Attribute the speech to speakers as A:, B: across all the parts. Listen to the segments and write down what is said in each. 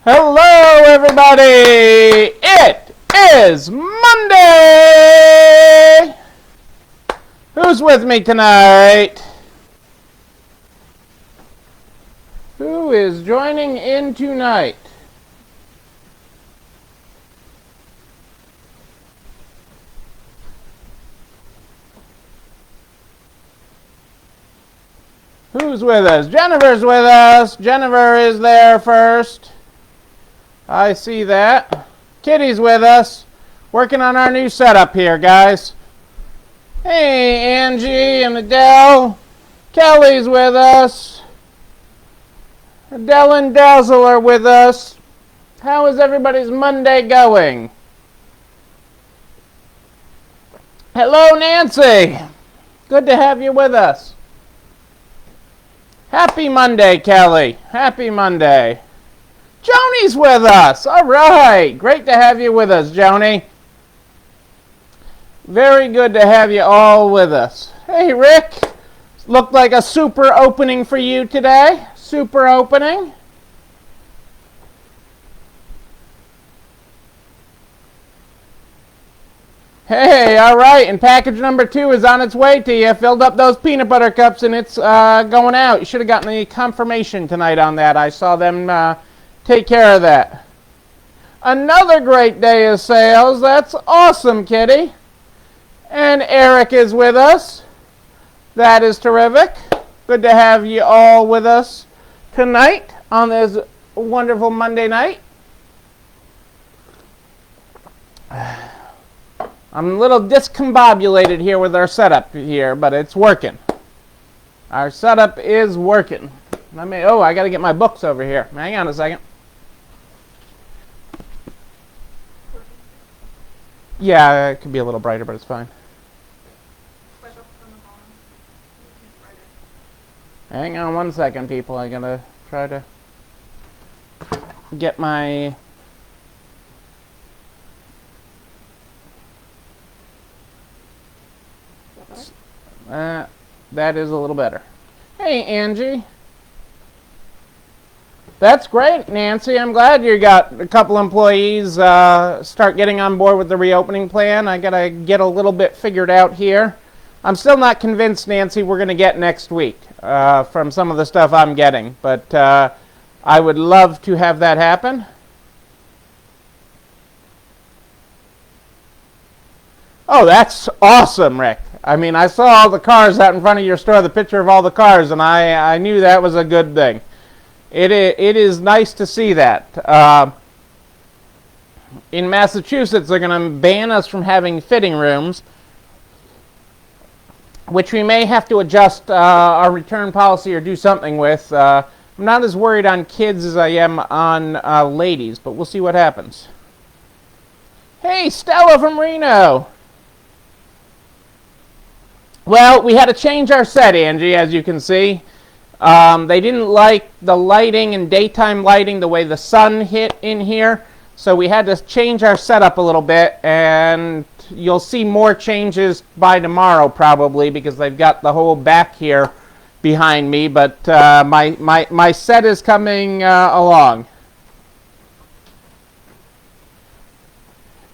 A: Hello, everybody! It is Monday! Who's with me tonight? Who is joining in tonight? Who's with us? Jennifer's with us. Jennifer is there first. I see that. Kitty's with us. Working on our new setup here, guys. Hey, Angie and Adele. Kelly's with us. Adele and Dazzle are with us. How is everybody's Monday going? Hello, Nancy. Good to have you with us. Happy Monday, Kelly. Happy Monday. Joni's with us. All right. Great to have you with us, Joni. Very good to have you all with us. Hey, Rick. Looked like a super opening for you today. Super opening. Hey, all right. And package number 2 is on its way to you. Filled up those peanut butter cups and it's going out. You should have gotten the confirmation tonight on that. I saw them take care of that. Another great day of sales. That's awesome, Kitty. And Eric is with us. That is terrific. Good to have you all with us tonight on this wonderful Monday night. I'm a little discombobulated here with our setup here, but it's working. Our setup is working. I got to get my books over here. Hang on a second. Yeah, it could be a little brighter, but it's fine. Hang on one second, people. I gotta try to get my... that is a little better. Hey, Angie. That's great, Nancy. I'm glad you got a couple employees start getting on board with the reopening plan. I got to get a little bit figured out here. I'm still not convinced, Nancy, we're going to get next week from some of the stuff I'm getting. But I would love to have that happen. Oh, that's awesome, Rick. I mean, I saw all the cars out in front of your store, the picture of all the cars, and I knew that was a good thing. It is nice to see that. In Massachusetts, they're going to ban us from having fitting rooms, which we may have to adjust our return policy or do something with. I'm not as worried on kids as I am on ladies, but we'll see what happens. Hey, Stella from Reno. Well, we had to change our set, Angie, as you can see. They didn't like the lighting and daytime lighting, the way the sun hit in here. So we had to change our setup a little bit, and you'll see more changes by tomorrow probably because they've got the whole back here behind me. But my set is coming along.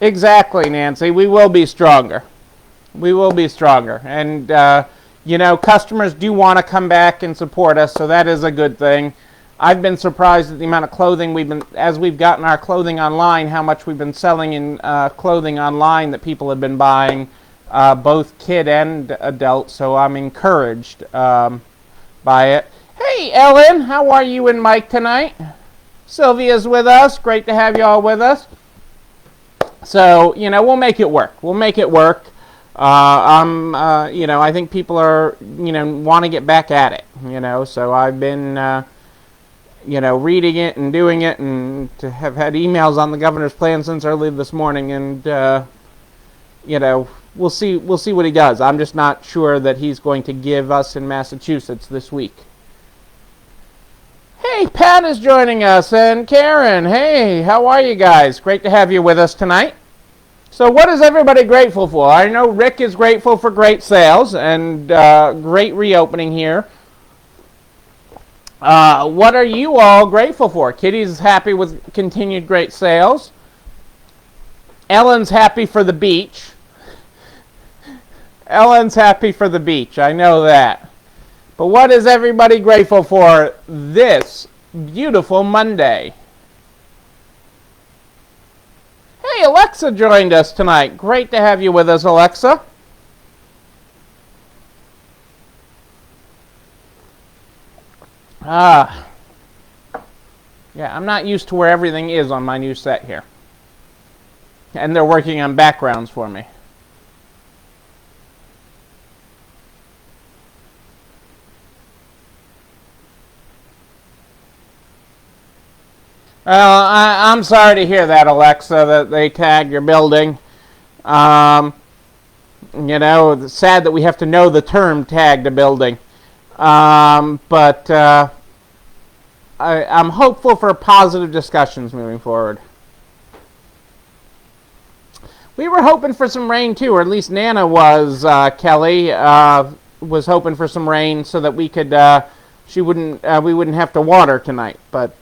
A: Exactly, Nancy. We will be stronger. We will be stronger. And, customers do want to come back and support us, so that is a good thing. I've been surprised at the amount of clothing as we've gotten our clothing online, how much we've been selling in clothing online that people have been buying, both kid and adult, so I'm encouraged by it. Hey, Ellen, how are you and Mike tonight? Sylvia's with us. Great to have you all with us. So, we'll make it work. We'll make it work. I think people are, want to get back at it, so I've been, reading it and doing it and to have had emails on the governor's plan since early this morning and, we'll see what he does. I'm just not sure that he's going to give us in Massachusetts this week. Hey, Pat is joining us and Karen. Hey, how are you guys? Great to have you with us tonight. So what is everybody grateful for? I know Rick is grateful for great sales and great reopening here. What are you all grateful for? Kitty's happy with continued great sales. Ellen's happy for the beach. Ellen's happy for the beach. I know that. But what is everybody grateful for this beautiful Monday? Hey, Alexa joined us tonight. Great to have you with us, Alexa. Yeah, I'm not used to where everything is on my new set here. And they're working on backgrounds for me. Well, I'm sorry to hear that, Alexa, that they tagged your building. You know, it's sad that we have to know the term tagged a building. But I'm hopeful for positive discussions moving forward. We were hoping for some rain too, or at least Nana was. Kelly was hoping for some rain so that we could. We wouldn't have to water tonight. But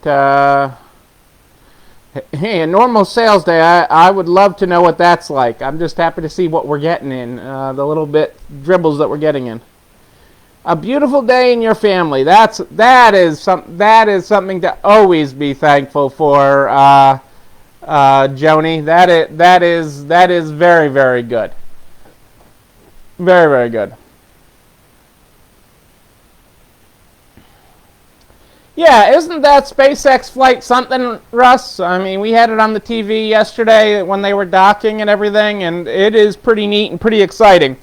A: hey, a normal sales day, I would love to know what that's like. I'm just happy to see what we're getting in, the little bit dribbles that we're getting in. A beautiful day in your family. That is something to always be thankful for, Joni. That is very, very good. Very, very good. Yeah, isn't that SpaceX flight something, Russ? I mean, we had it on the TV yesterday when they were docking and everything, and it is pretty neat and pretty exciting.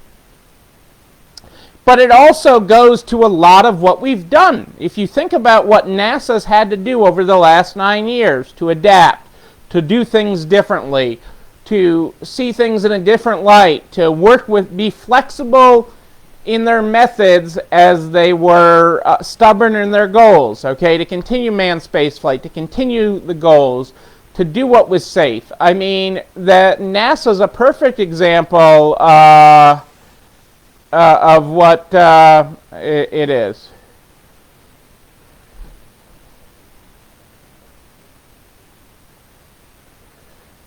A: But it also goes to a lot of what we've done. If you think about what NASA's had to do over the last 9 years to adapt, to do things differently, to see things in a different light, to be flexible in their methods as they were stubborn in their goals, okay, to continue manned spaceflight, to continue the goals, to do what was safe. I mean, that NASA's a perfect example of what it is.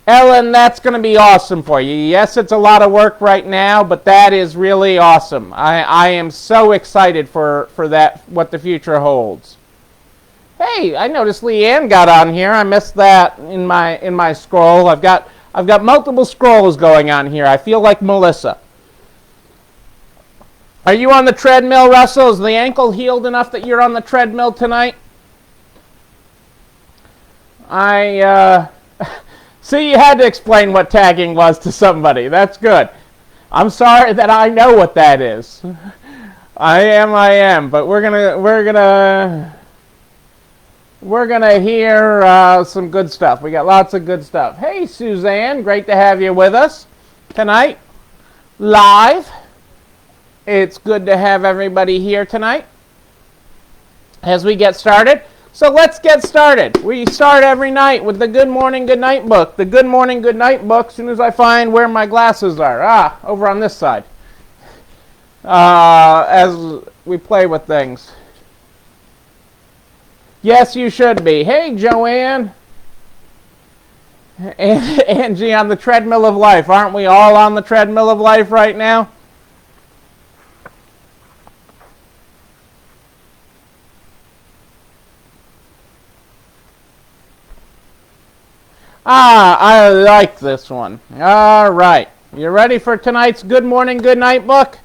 A: Ellen, that's going to be awesome for you. Yes, it's a lot of work right now, but that is really awesome. I am so excited for that, what the future holds. Hey, I noticed Leanne got on here. I missed that in my scroll. I've got multiple scrolls going on here. I feel like Melissa. Are you on the treadmill, Russell? Is the ankle healed enough that you're on the treadmill tonight? See, you had to explain what tagging was to somebody. That's good. I'm sorry that I know what that is. I am. But we're gonna hear some good stuff. We got lots of good stuff. Hey, Suzanne, great to have you with us tonight, live. It's good to have everybody here tonight as we get started. So let's get started. We start every night with the Good Morning, Good Night book. The Good Morning, Good Night book, as soon as I find where my glasses are. Over on this side. As we play with things. Yes, you should be. Hey, Joanne. Angie, on the treadmill of life. Aren't we all on the treadmill of life right now? I like this one. All right. You ready for tonight's Good Morning, Good Night book?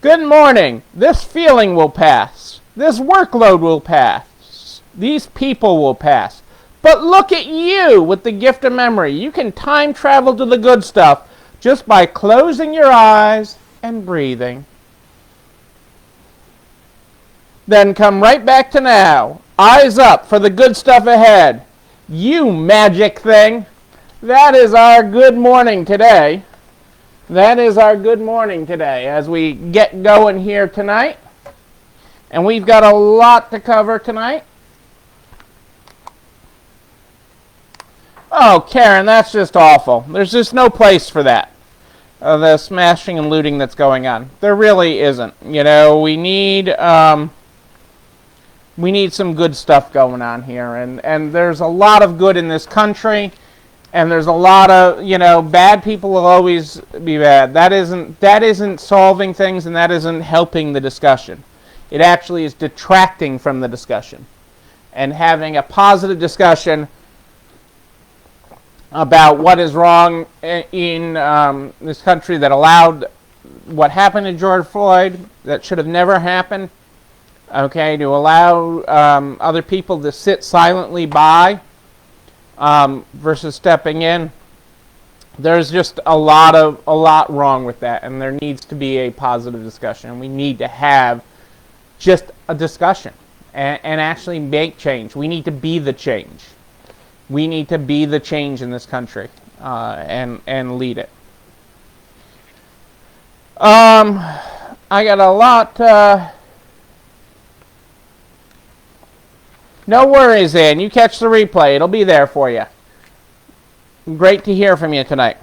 A: Good morning. This feeling will pass. This workload will pass. These people will pass. But look at you with the gift of memory. You can time travel to the good stuff just by closing your eyes and breathing. Then come right back to now. Eyes up for the good stuff ahead. You magic thing. That is our good morning today. That is our good morning today as we get going here tonight. And we've got a lot to cover tonight. Oh, Karen, that's just awful. There's just no place for that. The smashing and looting that's going on. There really isn't. You know, we need We need some good stuff going on here, and there's a lot of good in this country, and there's a lot of, bad people will always be bad. That isn't solving things, and that isn't helping the discussion. It actually is detracting from the discussion. And having a positive discussion about what is wrong in this country that allowed what happened to George Floyd, that should have never happened, okay, to allow other people to sit silently by versus stepping in. There's just a lot wrong with that, and there needs to be a positive discussion. We need to have just a discussion and actually make change. We need to be the change. We need to be the change in this country and lead it. I got a lot. No worries, Ann. You catch the replay. It'll be there for you. Great to hear from you tonight.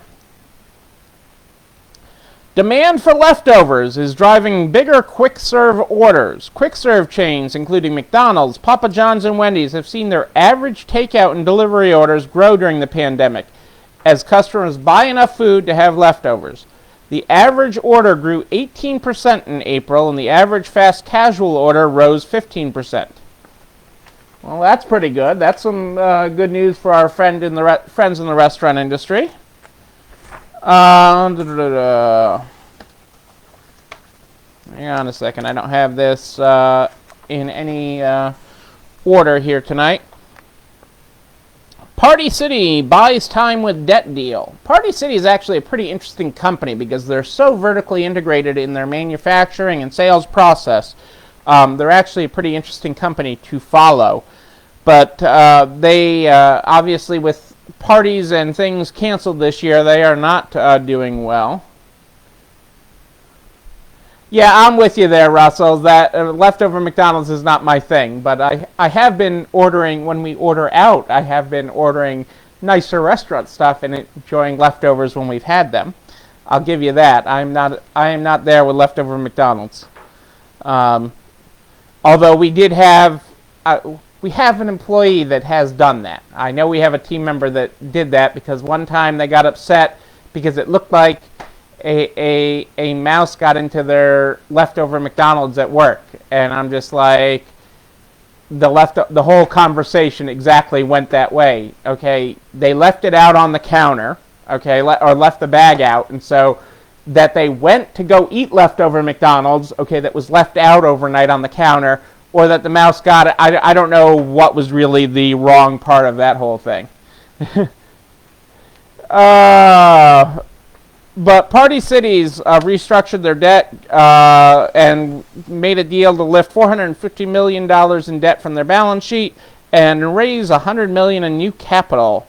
A: Demand for leftovers is driving bigger quick-serve orders. Quick-serve chains, including McDonald's, Papa John's, and Wendy's, have seen their average takeout and delivery orders grow during the pandemic as customers buy enough food to have leftovers. The average order grew 18% in April, and the average fast casual order rose 15%. Well, that's pretty good. That's some good news for our friends in the restaurant industry. Hang on a second. I don't have this in any order here tonight. Party City buys time with debt deal. Party City is actually a pretty interesting company because they're so vertically integrated in their manufacturing and sales process. They're actually a pretty interesting company to follow. But they obviously, with parties and things canceled this year, they are not doing well. Yeah, I'm with you there, Russell. That leftover McDonald's is not my thing, but I have been ordering, when we order out, I have been ordering nicer restaurant stuff and enjoying leftovers when we've had them. I'll give you that. I am not there with leftover McDonald's. Although we did have we have an employee that has done that. I know we have a team member that did that because one time they got upset because it looked like a mouse got into their leftover McDonald's at work, and I'm just like, the whole conversation exactly went that way. Okay, they left it out on the counter, okay, or left the bag out, and so that they went to go eat leftover McDonald's, okay, that was left out overnight on the counter, or that the mouse got it. I don't know what was really the wrong part of that whole thing. But Party Cities restructured their debt and made a deal to lift $450 million in debt from their balance sheet and raise $100 million in new capital,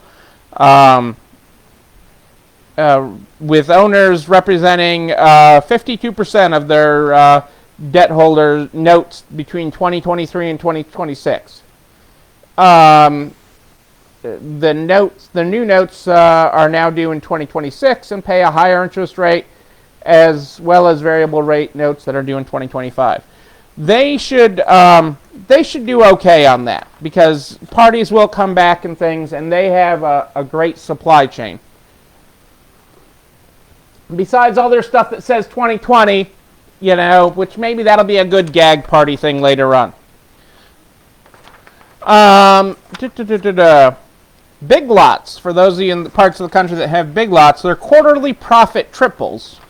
A: with owners representing 52% of their debt holder notes between 2023 and 2026. The new notes are now due in 2026 and pay a higher interest rate, as well as variable rate notes that are due in 2025. They should do okay on that because parties will come back and things, and they have a great supply chain. Besides all their stuff that says 2020, which maybe that'll be a good gag party thing later on. Big Lots, for those of you in the parts of the country that have Big Lots, their quarterly profit triples,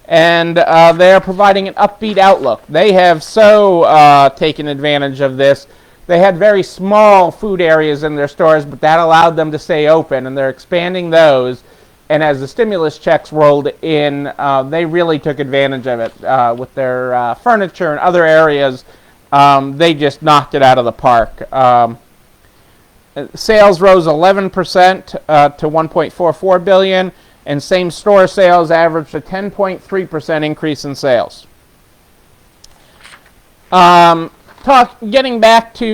A: and they are providing an upbeat outlook. They have taken advantage of this. They had very small food areas in their stores, but that allowed them to stay open, and they're expanding those. And as the stimulus checks rolled in, they really took advantage of it with their furniture and other areas. They just knocked it out of the park. Sales rose 11% to $1.44 billion, and same-store sales averaged a 10.3% increase in sales.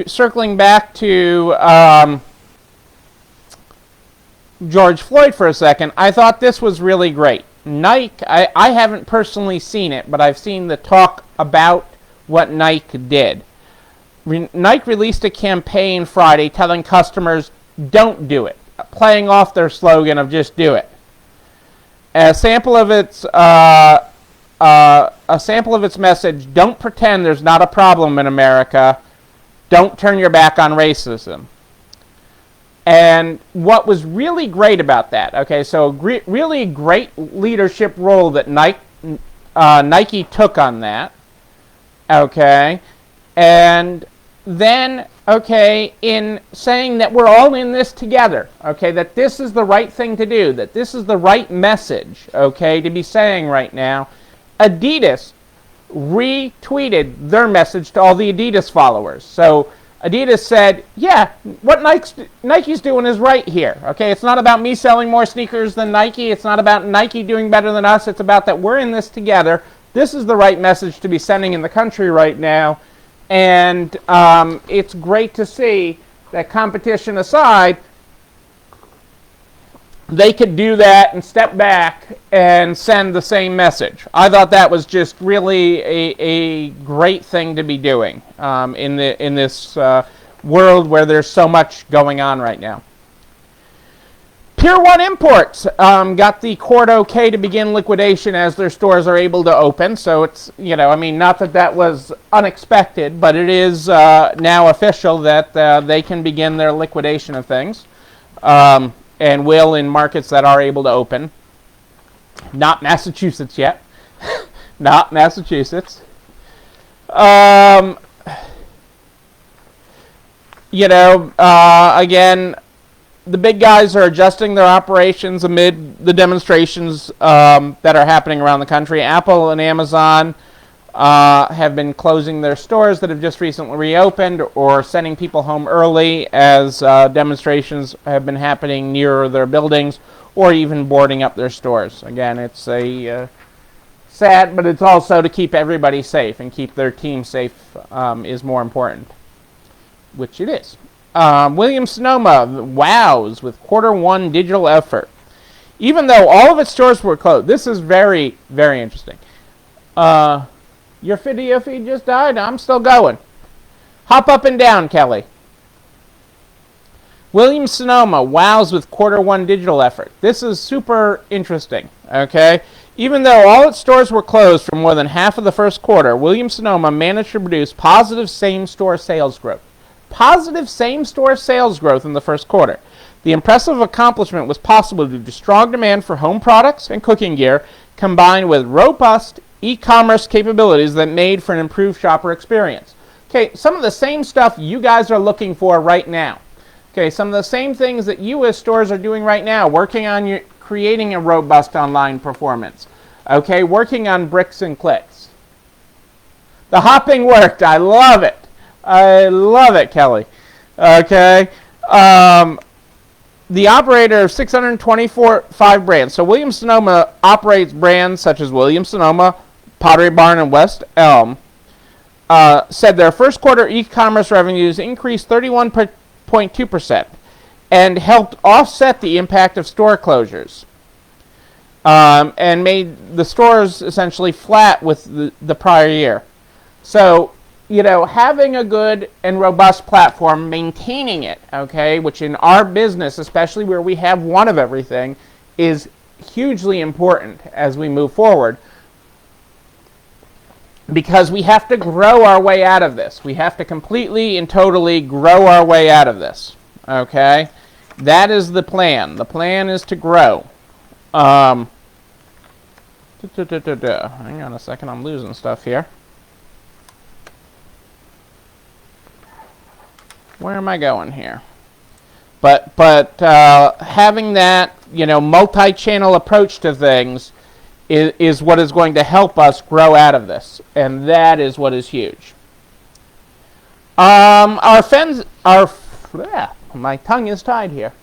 A: Circling back to George Floyd for a second, I thought this was really great. Nike, I haven't personally seen it, but I've seen the talk about what Nike did. Nike released a campaign Friday telling customers, don't do it, playing off their slogan of just do it. A sample of its message: don't pretend there's not a problem in America. Don't turn your back on racism. And what was really great about that, okay, so really great leadership role that Nike took on that, okay, and then, okay, in saying that we're all in this together, okay, that this is the right thing to do, that this is the right message, okay, to be saying right now, Adidas retweeted their message to all the Adidas followers. So Adidas said, yeah, what Nike's doing is right here, okay? It's not about me selling more sneakers than Nike. It's not about Nike doing better than us. It's about that we're in this together. This is the right message to be sending in the country right now. And it's great to see that, competition aside, they could do that and step back and send the same message. I thought that was just really a great thing to be doing in this world where there's so much going on right now. Pier 1 Imports got the court okay to begin liquidation as their stores are able to open. So it's, not that was unexpected, but it is now official that they can begin their liquidation of things, and will in markets that are able to open. Not Massachusetts yet. Not Massachusetts. Again, the big guys are adjusting their operations amid the demonstrations that are happening around the country. Apple and Amazon have been closing their stores that have just recently reopened, or sending people home early as demonstrations have been happening near their buildings, or even boarding up their stores. Again, it's a sad, but it's also to keep everybody safe and keep their team safe is more important, which it is. Williams-Sonoma wows with Q1 digital effort. Even though all of its stores were closed, this is very, very interesting. Your video feed just died? I'm still going. Hop up and down, Kelly. Williams-Sonoma wows with Q1 digital effort. This is super interesting, okay? Even though all its stores were closed for more than half of the first quarter, Williams-Sonoma managed to produce positive same-store sales growth. Positive same-store sales growth in the first quarter. The impressive accomplishment was possible due to strong demand for home products and cooking gear, combined with robust e-commerce capabilities that made for an improved shopper experience. Okay, some of the same stuff you guys are looking for right now. Okay, some of the same things that you as stores are doing right now, working on creating a robust online performance. Okay, working on bricks and clicks. The hopping worked. I love it. I love it, Kelly. Okay. The operator of 625 brands. So Williams-Sonoma operates brands such as Williams-Sonoma, Pottery Barn, and West Elm. Said their first quarter e-commerce revenues increased 31.2% and helped offset the impact of store closures, and made the stores essentially flat with the prior year. So, having a good and robust platform, maintaining it, okay, which in our business, especially where we have one of everything, is hugely important as we move forward, because we have to grow our way out of this. We have to completely and totally grow our way out of this, okay? That is the plan. The plan is to grow. Hang on a second, I'm losing stuff here. Where am I going here? But having that, multi-channel approach to things is what is going to help us grow out of this, and that is what is huge. My tongue is tied here.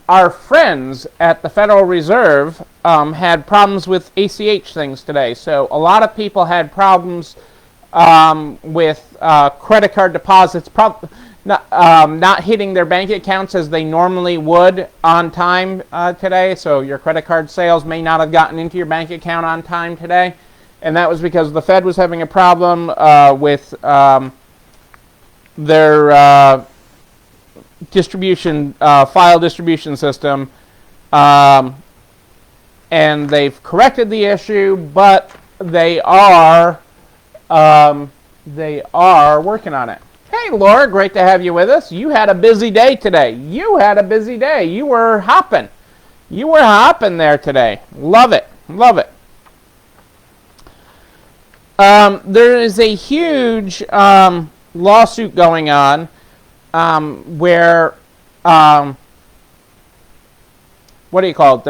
A: Our friends at the Federal Reserve had problems with ACH things today, so a lot of people had problems with credit card deposits, not hitting their bank accounts as they normally would on time today. So your credit card sales may not have gotten into your bank account on time today. and that was because the Fed was having a problem with their file distribution system, and they've corrected the issue, but they are working on it. Hey, Laura, great to have you with us. You had a busy day today. You were hopping. You were hopping there today. Love it. Love it. There is a huge lawsuit going on where, the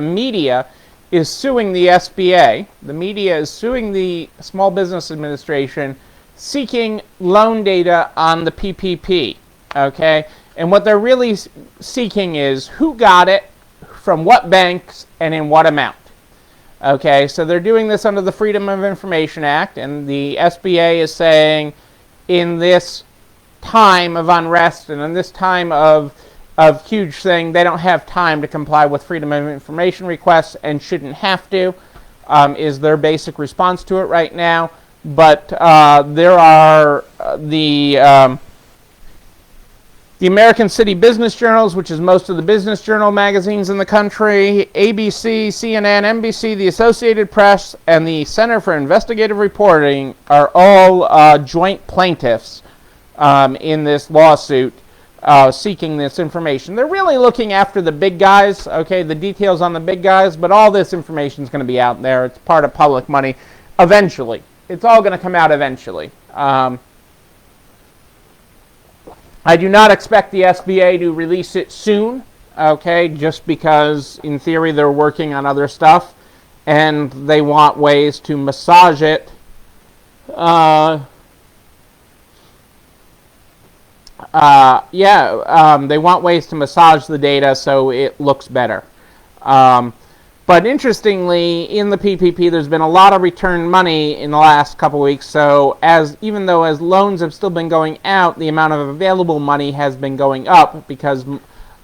A: media is suing the SBA. The media is suing the Small Business Administration, seeking loan data on the PPP, okay? And what they're really seeking is who got it, from what banks, and in what amount. Okay, so they're doing this under the Freedom of Information Act, and the SBA is saying in this time of unrest and in this time of huge thing, they don't have time to comply with Freedom of Information requests and shouldn't have to, is their basic response to it right now. But there are the American City Business Journals, which is most of the business journal magazines in the country, ABC, CNN, NBC, the Associated Press, and the Center for Investigative Reporting are all joint plaintiffs in this lawsuit seeking this information. They're really looking after the big guys, okay, the details on the big guys, but all this information is going to be out there. It's part of public money eventually. It's all going to come out eventually. I do not expect the SBA to release it soon, okay, just because in theory they're working on other stuff and they want ways to massage it. They want ways to massage the data so it looks better. But interestingly, in the PPP, there's been a lot of return money in the last couple weeks. So even though loans have still been going out, the amount of available money has been going up because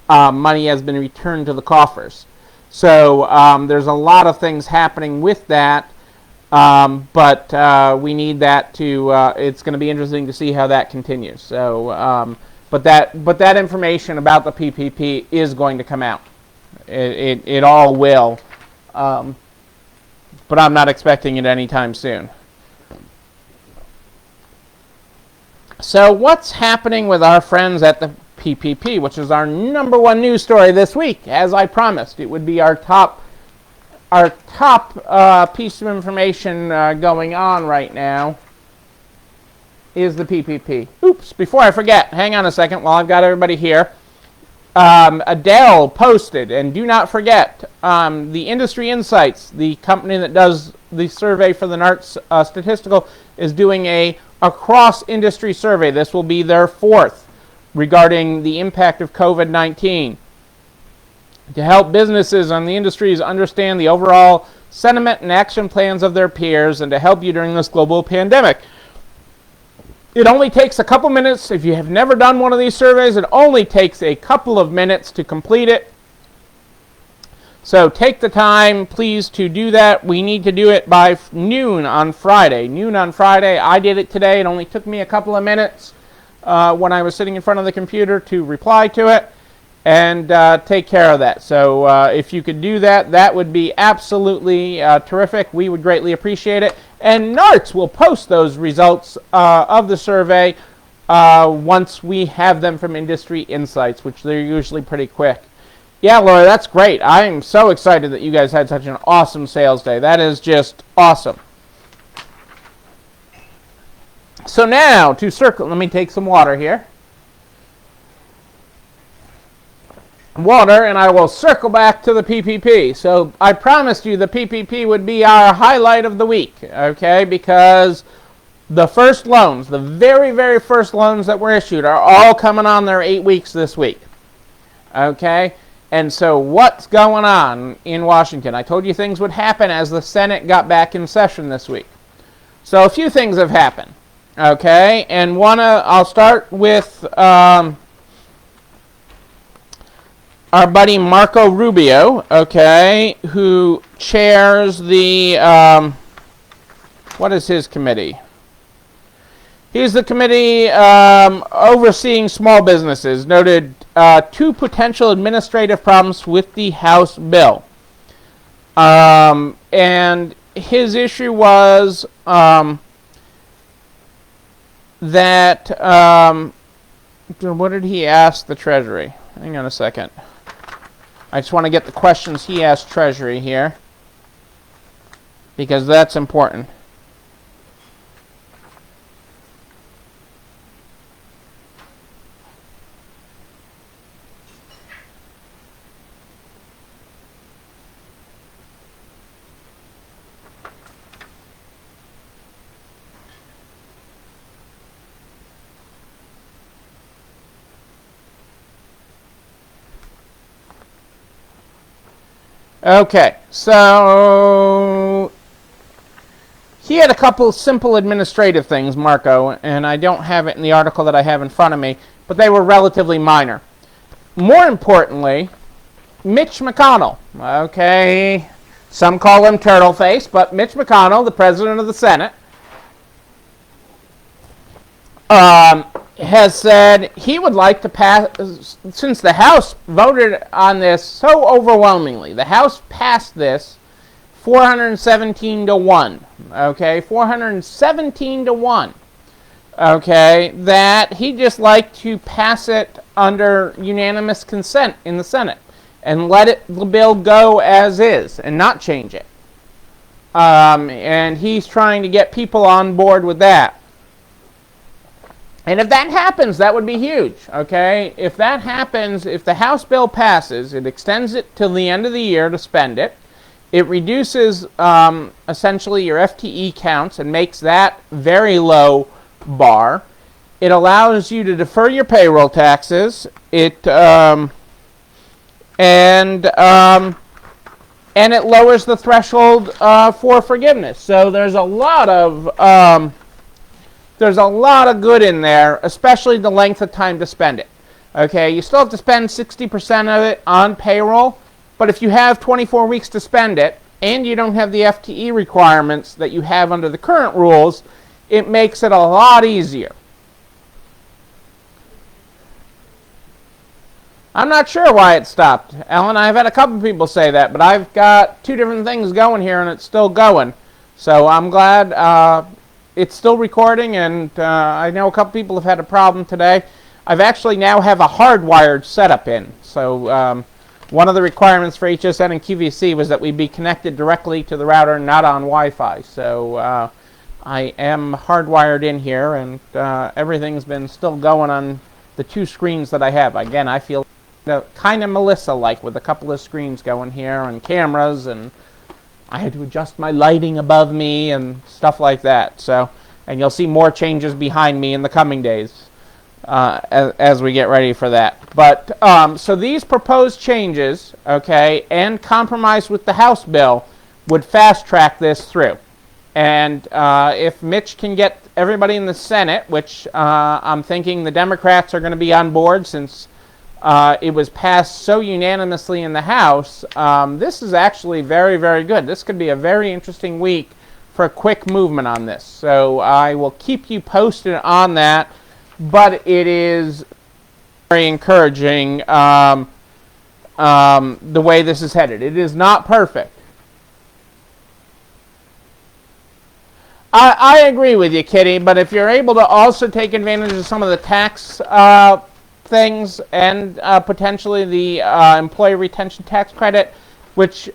A: money has been returned to the coffers. So there's a lot of things happening with that. But we need that to. It's going to be interesting to see how that continues. So, but that information about the PPP is going to come out. It all will. But I'm not expecting it anytime soon. So what's happening with our friends at the PPP, which is our number one news story this week? As I promised, it would be our top piece of information going on right now is the PPP. Oops, before I forget, hang on a second while I've got everybody here. Adele posted, and do not forget, the Industry Insights, the company that does the survey for the NARTS statistical, is doing a cross-industry survey. This will be their fourth regarding the impact of COVID-19 to help businesses and the industries understand the overall sentiment and action plans of their peers and to help you during this global pandemic. It only takes a couple minutes. If you have never done one of these surveys, it only takes a couple of minutes to complete it. So take the time, please, to do that. We need to do it by noon on Friday. Noon on Friday. I did it today. It only took me a couple of minutes when I was sitting in front of the computer to reply to it and take care of that. So if you could do that, that would be absolutely terrific. We would greatly appreciate it. And NARTS will post those results of the survey once we have them from Industry Insights, which they're usually pretty quick. Yeah, Laura, that's great. I'm so excited that you guys had such an awesome sales day. That is just awesome. So now, to circle, let me take some water here. Water, and I will circle back to the PPP. So I promised you the PPP would be our highlight of the week, okay? Because the first loans, the very, very first loans that were issued are all coming on their 8 weeks this week, okay? And so what's going on in Washington? I told you things would happen as the Senate got back in session this week. So a few things have happened, okay? And I'll start with our buddy Marco Rubio, okay, who chairs the What is his committee? He's the committee overseeing small businesses. Noted 2 potential administrative problems with the House bill. And his issue was that, what did he ask the Treasury? Hang on a second. I just want to get the questions he asked Treasury here, because that's important. Okay, so he had a couple simple administrative things, Marco, and I don't have it in the article that I have in front of me, but they were relatively minor. More importantly, Mitch McConnell, okay, some call him Turtleface, but Mitch McConnell, the President of the Senate, has said he would like to pass, since the House voted on this so overwhelmingly, the House passed this 417 to 1, okay, 417 to 1, okay, that he'd just like to pass it under unanimous consent in the Senate and let the bill go as is and not change it. And he's trying to get people on board with that. And if that happens, that would be huge, okay? If that happens, if the House bill passes, it extends it till the end of the year to spend it. It reduces essentially your FTE counts and makes that very low bar. It allows you to defer your payroll taxes. It and it lowers the threshold for forgiveness. So there's a lot of good in there, especially the length of time to spend it. Okay, you still have to spend 60% of it on payroll, but if you have 24 weeks to spend it and you don't have the FTE requirements that you have under the current rules, it makes it a lot easier. I'm not sure why it stopped, Ellen. I've had a couple people say that, but I've got 2 different things going here and it's still going. So I'm glad it's still recording, and I know a couple people have had a problem today. I've actually now have a hardwired setup in. So one of the requirements for HSN and QVC was that we be connected directly to the router, not on Wi-Fi. So I am hardwired in here, and everything's been still going on the 2 screens that I have. Again, I feel kind of Melissa-like with a couple of screens going here and cameras, and I had to adjust my lighting above me and stuff like that. So, and you'll see more changes behind me in the coming days as we get ready for that. But so these proposed changes, okay, and compromise with the House bill would fast track this through. And if Mitch can get everybody in the Senate, which I'm thinking the Democrats are going to be on board since it was passed so unanimously in the House, this is actually very, very good. This could be a very interesting week for a quick movement on this. So I will keep you posted on that, but it is very encouraging the way this is headed. It is not perfect. I agree with you, Kitty, but if you're able to also take advantage of some of the tax things and potentially the employee retention tax credit, which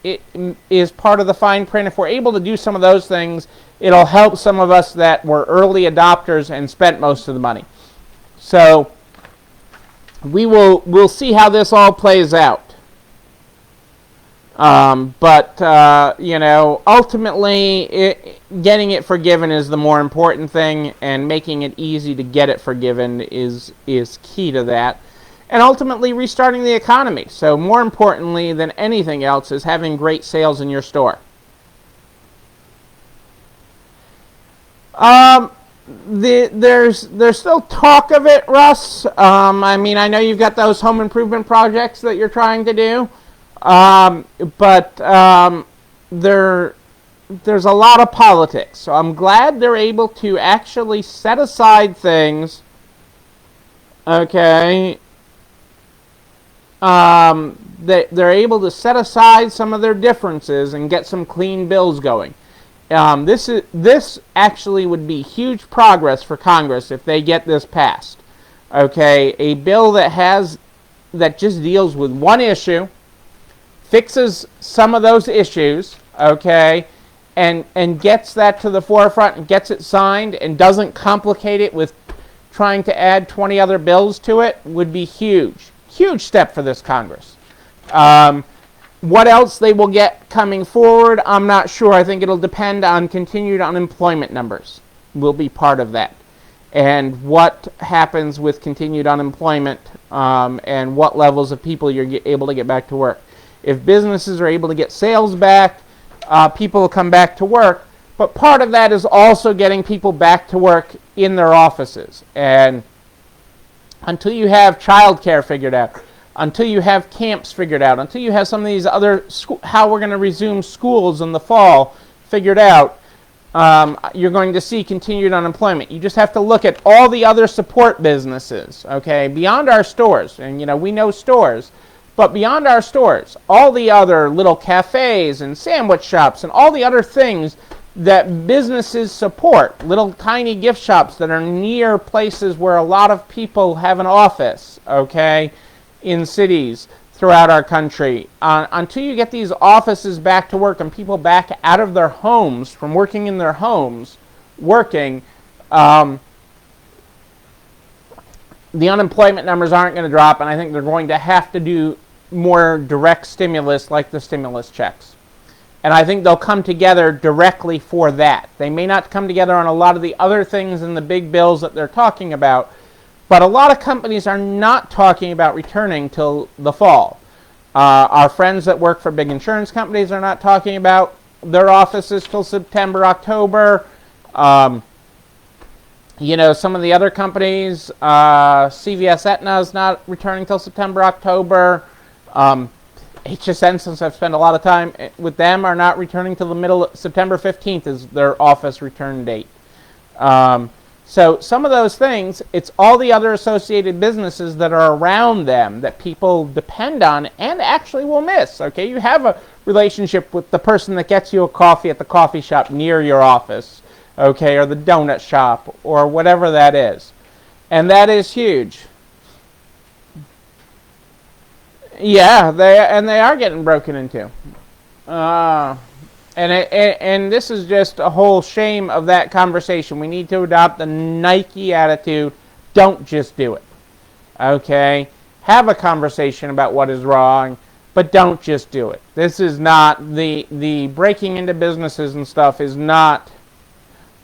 A: it is part of the fine print. If we're able to do some of those things, it'll help some of us that were early adopters and spent most of the money. So we'll see how this all plays out. But you know, ultimately, getting it forgiven is the more important thing, and making it easy to get it forgiven is key to that. And ultimately, restarting the economy. So more importantly than anything else is having great sales in your store. There's still talk of it, Russ. I mean, I know you've got those home improvement projects that you're trying to do. But there's a lot of politics. So I'm glad they're able to actually set aside things. Okay. They're able to set aside some of their differences and get some clean bills going. This actually would be huge progress for Congress if they get this passed. Okay, a bill that just deals with one issue, fixes some of those issues, okay, and gets that to the forefront and gets it signed and doesn't complicate it with trying to add 20 other bills to it would be huge. Huge step for this Congress. What else they will get coming forward, I'm not sure. I think it'll depend on continued unemployment numbers. Will be part of that. And what happens with continued unemployment and what levels of people you're able to get back to work. If businesses are able to get sales back, people will come back to work. But part of that is also getting people back to work in their offices. And until you have childcare figured out, until you have camps figured out, until you have some of these other, how we're going to resume schools in the fall figured out, you're going to see continued unemployment. You just have to look at all the other support businesses, okay, beyond our stores. And, we know stores. But beyond our stores, all the other little cafes and sandwich shops and all the other things that businesses support, little tiny gift shops that are near places where a lot of people have an office, okay, in cities throughout our country. Until you get these offices back to work and people back out of their homes, from working in their homes, working, the unemployment numbers aren't going to drop, and I think they're going to have to do more direct stimulus like the stimulus checks. And I think they'll come together directly for that. They may not come together on a lot of the other things in the big bills that they're talking about, but a lot of companies are not talking about returning till the fall. Our friends that work for big insurance companies are not talking about their offices till September, October. Some of the other companies, CVS Aetna is not returning till September, October. HSN, since I've spent a lot of time with them, are not returning till the middle of September 15th is their office return date. So some of those things, it's all the other associated businesses that are around them that people depend on and actually will miss. Okay, you have a relationship with the person that gets you a coffee at the coffee shop near your office, okay, or the donut shop, or whatever that is. And that is huge. Yeah, they are getting broken into. And this is just a whole shame of that conversation. We need to adopt the Nike attitude. Don't just do it. Okay? Have a conversation about what is wrong, but don't just do it. This is not, the breaking into businesses and stuff is not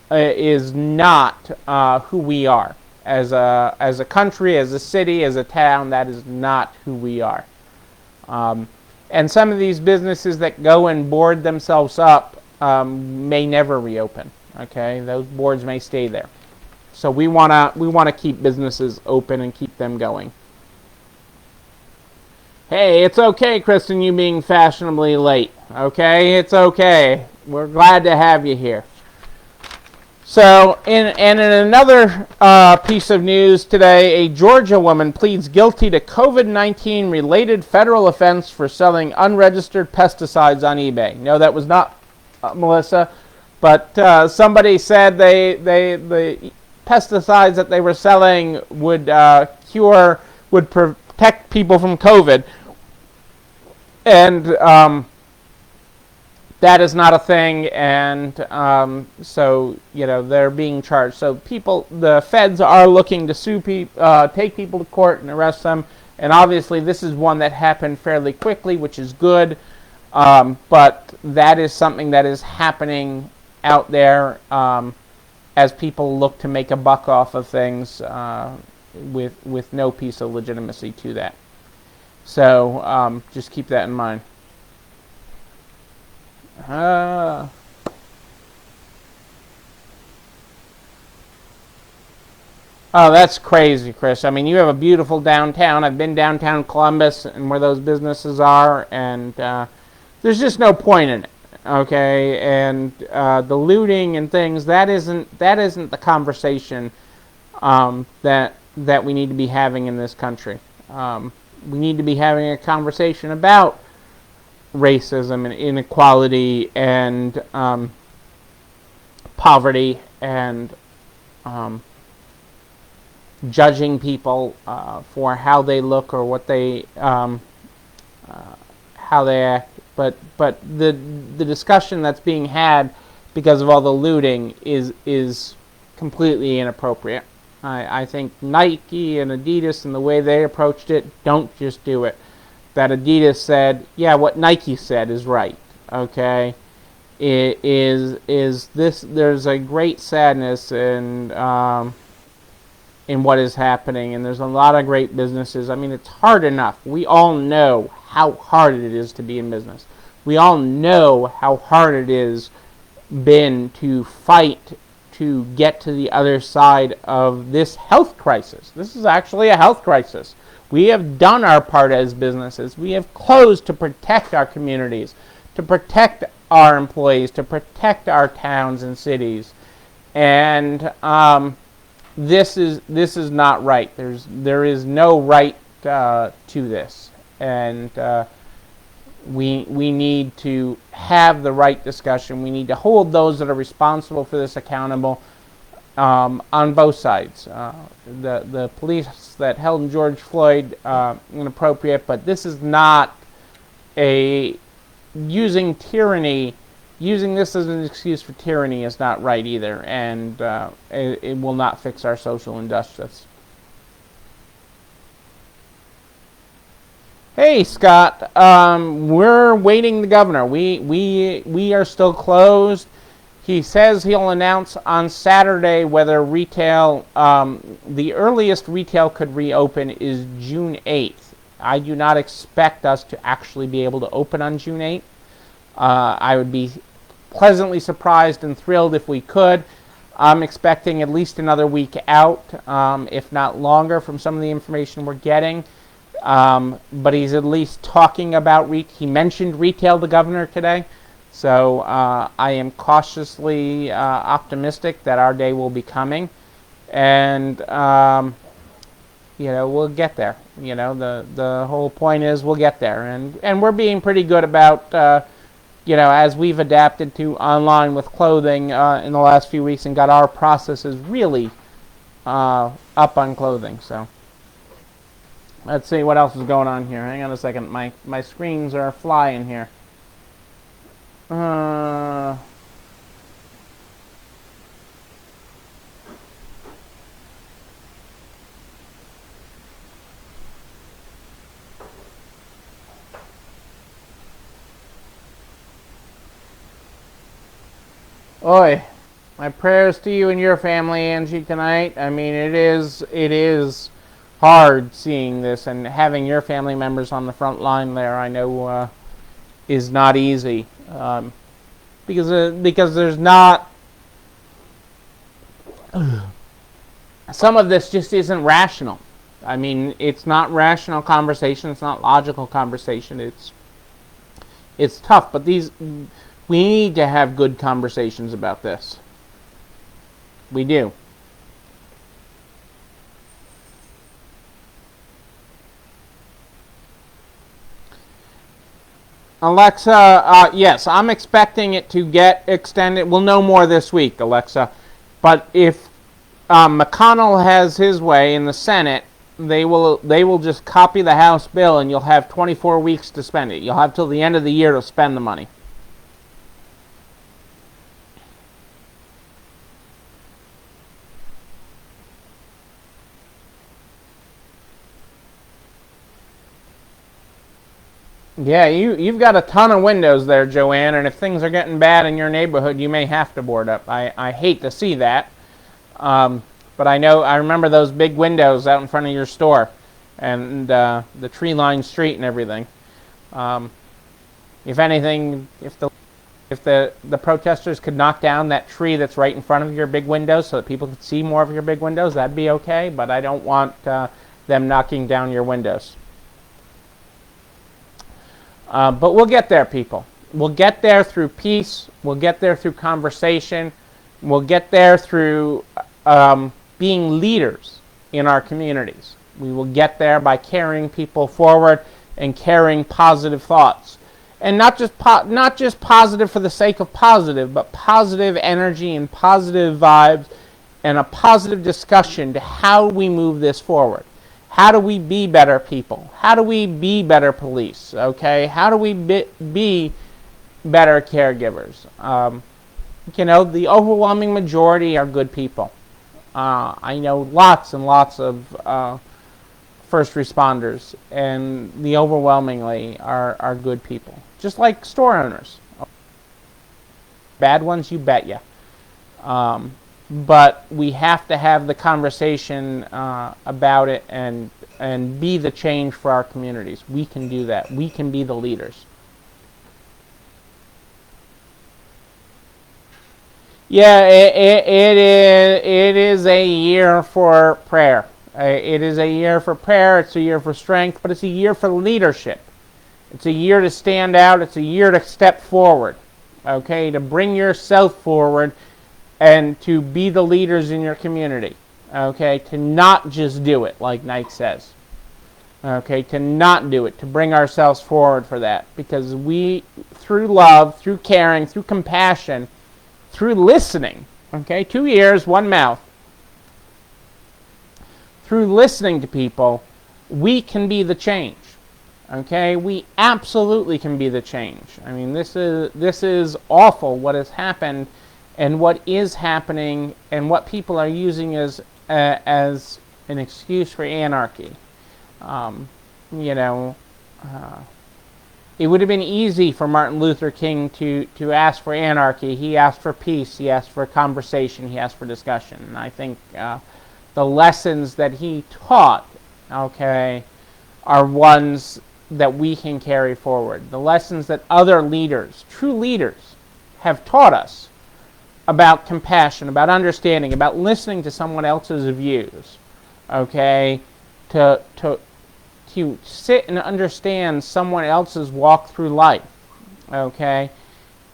A: who we are. As a country, as a city, as a town, that is not who we are. And some of these businesses that go and board themselves up may never reopen. Okay, those boards may stay there. So we wanna keep businesses open and keep them going. Hey, it's okay, Kristen, you being fashionably late. Okay, it's okay. We're glad to have you here. So, in another piece of news today, a Georgia woman pleads guilty to COVID-19 related federal offense for selling unregistered pesticides on eBay. No, that was not Melissa, but somebody said the pesticides that they were selling would protect people from COVID, and that is not a thing, and so they're being charged. So the feds are looking to take people to court and arrest them, and obviously this is one that happened fairly quickly, which is good. But that is something that is happening out there as people look to make a buck off of things with no piece of legitimacy to that. So just keep that in mind. Oh, that's crazy, Chris. I mean, you have a beautiful downtown. I've been downtown Columbus and where those businesses are, and there's just no point in it. okay, and the looting and things, that isn't the conversation that we need to be having in this country. We need to be having a conversation about racism and inequality and poverty and judging people for how they look or what they how they act. But the discussion that's being had because of all the looting is completely inappropriate. I think Nike and Adidas and the way they approached it, don't just do it. That Adidas said, yeah, what Nike said is right. Okay, it is this. There's a great sadness in what is happening, and there's a lot of great businesses. I mean, it's hard enough. We all know how hard it is to be in business. We all know how hard it is been to fight to get to the other side of this health crisis. This is actually a health crisis. We have done our part as businesses. We have closed to protect our communities, to protect our employees, to protect our towns and cities. And this is not right. There is no right to this. And we need to have the right discussion. We need to hold those that are responsible for this accountable on both sides. The police that held George Floyd inappropriate, but this is not using this as an excuse for tyranny is not right either, and it will not fix our social injustice. Hey, Scott, we're waiting the governor. We are still closed. He says he'll announce on Saturday whether retail, the earliest retail could reopen is June 8th. I do not expect us to actually be able to open on June 8th. I would be pleasantly surprised and thrilled if we could. I'm expecting at least another week out, if not longer, from some of the information we're getting. But he's at least talking about he mentioned retail, the governor, today. So I am cautiously optimistic that our day will be coming, and we'll get there. The whole point is we'll get there, and we're being pretty good about as we've adapted to online with clothing in the last few weeks and got our processes really up on clothing. So let's see what else is going on here. Hang on a second. My screens are flying here. Oi, my prayers to you and your family, Angie, tonight. I mean, it is hard seeing this, and having your family members on the front line there, I know, is not easy. Because there's not, some of this just isn't rational. I mean, it's not rational conversation. It's not logical conversation. It's tough, but we need to have good conversations about this. We do. Alexa, yes, I'm expecting it to get extended. We'll know more this week, Alexa. But if McConnell has his way in the Senate, they will just copy the House bill, and you'll have 24 weeks to spend it. You'll have till the end of the year to spend the money. Yeah, you've got a ton of windows there, Joanne, and if things are getting bad in your neighborhood, you may have to board up. I hate to see that, but I remember those big windows out in front of your store, and the tree-lined street and everything. If anything, if the protesters could knock down that tree that's right in front of your big windows so that people could see more of your big windows, that'd be okay, but I don't want them knocking down your windows. But we'll get there, people. We'll get there through peace. We'll get there through conversation. We'll get there through being leaders in our communities. We will get there by carrying people forward and carrying positive thoughts. And not just positive for the sake of positive, but positive energy and positive vibes and a positive discussion to how we move this forward. How do we be better people? How do we be better police? Okay? How do we be better caregivers? The overwhelming majority are good people. I know lots and lots of first responders, and the overwhelmingly are good people. Just like store owners. Bad ones, you bet ya. But we have to have the conversation about it and be the change for our communities. We can do that. We can be the leaders. Yeah, it is a year for prayer. It is a year for prayer. It's a year for strength, but it's a year for leadership. It's a year to stand out. It's a year to step forward. Okay, to bring yourself forward and to be the leaders in your community. Okay, to not just do it, like Nike says. Okay, to not do it, to bring ourselves forward for that. Because we, through love, through caring, through compassion, through listening, okay, 2 ears, 1 mouth, through listening to people, we can be the change. Okay, we absolutely can be the change. I mean, this is awful what has happened, and what is happening, and what people are using as an excuse for anarchy. It would have been easy for Martin Luther King to ask for anarchy. He asked for peace. He asked for conversation. He asked for discussion. And I think the lessons that he taught, okay, are ones that we can carry forward. The lessons that other leaders, true leaders, have taught us about compassion, about understanding, about listening to someone else's views, okay, to sit and understand someone else's walk through life, okay,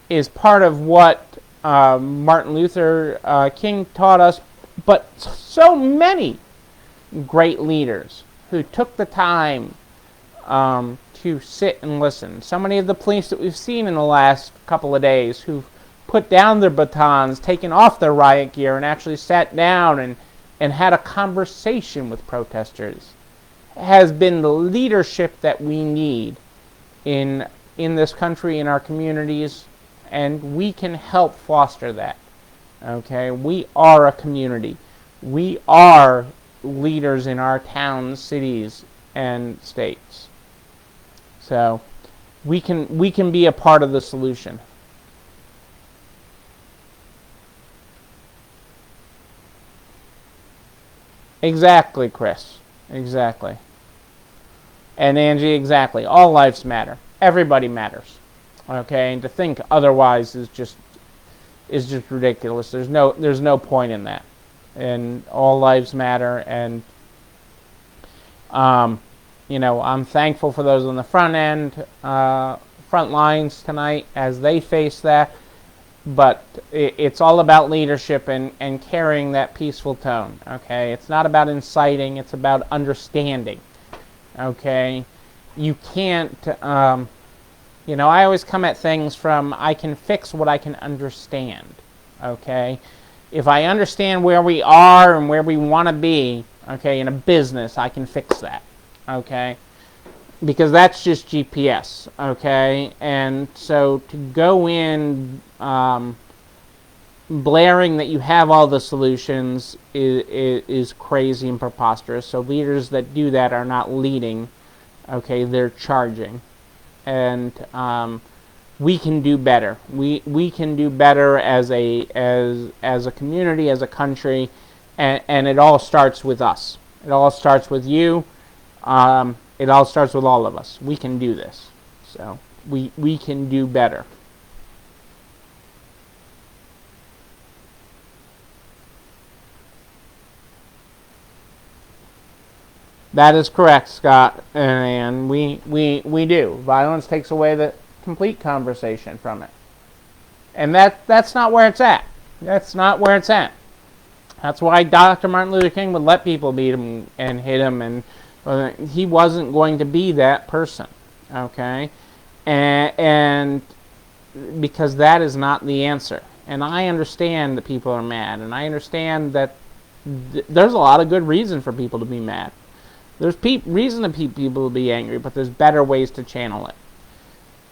A: is part of what Martin Luther King taught us, but so many great leaders who took the time to sit and listen. So many of the police that we've seen in the last couple of days who've put down their batons, taken off their riot gear, and actually sat down and had a conversation with protesters, has been the leadership that we need in this country, in our communities, and we can help foster that. Okay, we are a community. We are leaders in our towns, cities, and states. So we can be a part of the solution. Exactly, Chris. Exactly. And Angie, exactly. All lives matter. Everybody matters. Okay, and to think otherwise is just ridiculous. There's no point in that. And all lives matter. And I'm thankful for those on the front lines tonight as they face that. But it's all about leadership and carrying that peaceful tone. Okay, it's not about inciting. It's about understanding. Okay, you can't. I always come at things from I can fix what I can understand. Okay, if I understand where we are and where we want to be, okay, in a business, I can fix that. Okay, because that's just GPS. Okay, and so to go in blaring that you have all the solutions is crazy and preposterous. So leaders that do that are not leading. Okay, they're charging. And we can do better. We can do better as a community, as a country, and it all starts with us. It all starts with you. It all starts with all of us. We can do this. So we can do better. That is correct, Scott, and we do. Violence takes away complete conversation from it. And that's not where it's at. That's not where it's at. That's why Dr. Martin Luther King would let people beat him and hit him, and he wasn't going to be that person, okay? And because that is not the answer. And I understand that people are mad, and I understand that there's a lot of good reason for people to be mad. There's reason to people to be angry, but there's better ways to channel it.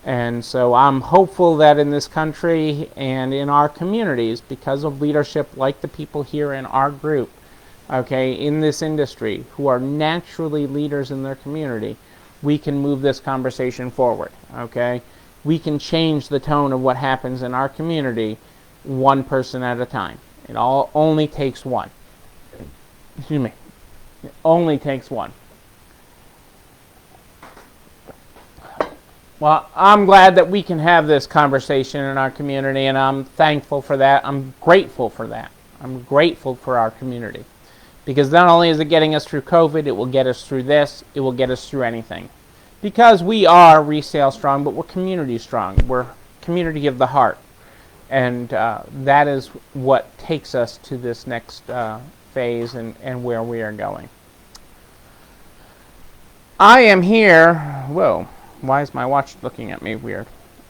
A: And so I'm hopeful that in this country and in our communities, because of leadership like the people here in our group, okay, in this industry, who are naturally leaders in their community, we can move this conversation forward, okay? We can change the tone of what happens in our community one person at a time. It only takes one. Excuse me. It only takes one. Well, I'm glad that we can have this conversation in our community, and I'm thankful for that. I'm grateful for that. I'm grateful for our community. Because not only is it getting us through COVID, it will get us through this, it will get us through anything. Because we are resale strong, but we're community strong. We're community of the heart. And that is what takes us to this next phase and where we are going. I am here, whoa. Why is my watch looking at me weird?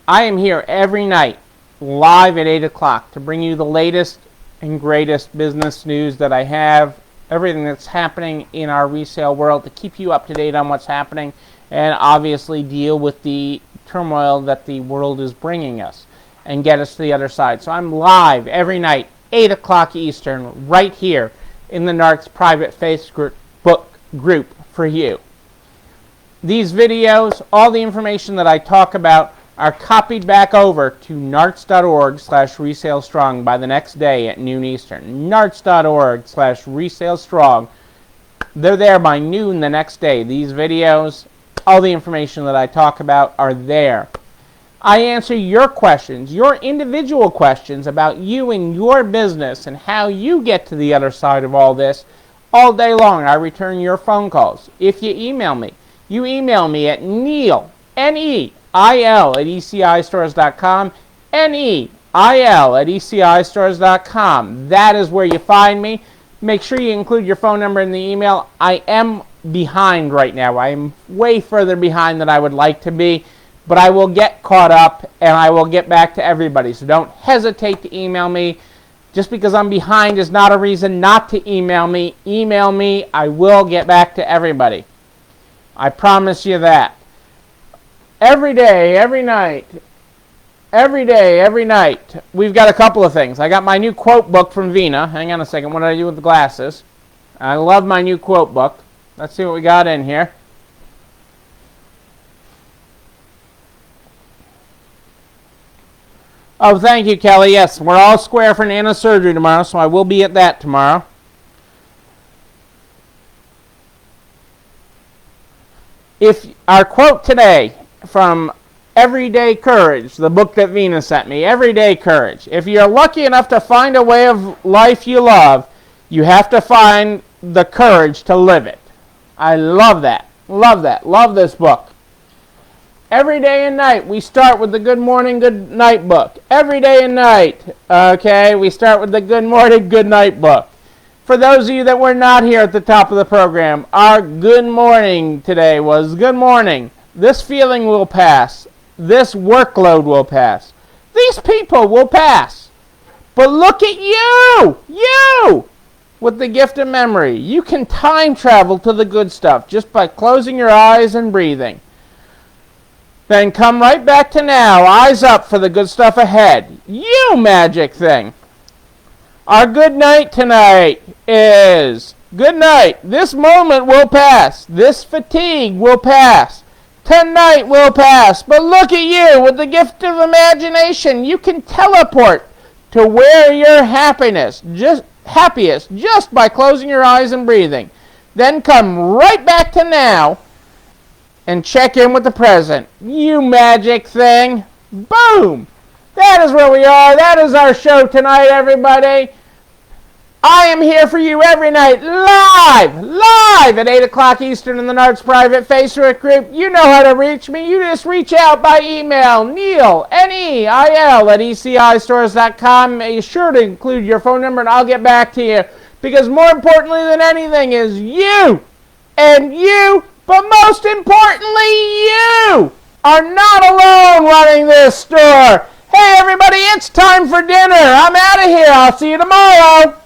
A: I am here every night, live at 8 o'clock, to bring you the latest and greatest business news that I have, everything that's happening in our resale world, to keep you up to date on what's happening, and obviously deal with the turmoil that the world is bringing us, and get us to the other side. So I'm live every night, 8 o'clock Eastern, right here in the NART's private Facebook group for you. These videos, all the information that I talk about, are copied back over to narts.org/resalestrong by the next day at noon Eastern. narts.org/resalestrong. They're there by noon the next day. These videos, all the information that I talk about are there. I answer your questions, your individual questions about you and your business and how you get to the other side of all this all day long. I return your phone calls. If you email me, you email me at Neil, N-E-I-L, at ECIstores.com, N-E-I-L at ECIstores.com. That is where you find me. Make sure you include your phone number in the email. I am behind right now. I am way further behind than I would like to be, but I will get caught up and I will get back to everybody. So don't hesitate to email me. Just because I'm behind is not a reason not to email me. Email me. I will get back to everybody. I promise you that. Every day, every night, we've got a couple of things. I got my new quote book from Vina. Hang on a second. What did I do with the glasses? I love my new quote book. Let's see what we got in here. Oh, thank you, Kelly. Yes, we're all square for Nana's surgery tomorrow, so I will be at that tomorrow. If our quote today from Everyday Courage, the book that Vina sent me, Everyday Courage. If you're lucky enough to find a way of life you love, you have to find the courage to live it. I love that. Love that. Love this book. Every day and night, we start with the Good Morning, Good Night book. Every day and night, okay, we start with the Good Morning, Good Night book. For those of you that were not here at the top of the program, our good morning today was, good morning. This feeling will pass. This workload will pass. These people will pass. But look at you! You! With the gift of memory. You can time travel to the good stuff just by closing your eyes and breathing. Then come right back to now. Eyes up for the good stuff ahead. You magic thing. Our good night tonight is, good night. This moment will pass. This fatigue will pass. Tonight will pass. But look at you with the gift of imagination. You can teleport to where you're happiest just by closing your eyes and breathing. Then come right back to now and check in with the present. You magic thing. Boom! That is where we are. That is our show tonight, everybody. I am here for you every night, live at 8 o'clock Eastern in the Nards private Facebook group. You know how to reach me. You just reach out by email, Neil, Neil, at ECIstores.com. Be sure to include your phone number and I'll get back to you. Because more importantly than anything is you, and you, but most importantly you, are not alone running this store. Hey everybody, it's time for dinner. I'm out of here. I'll see you tomorrow.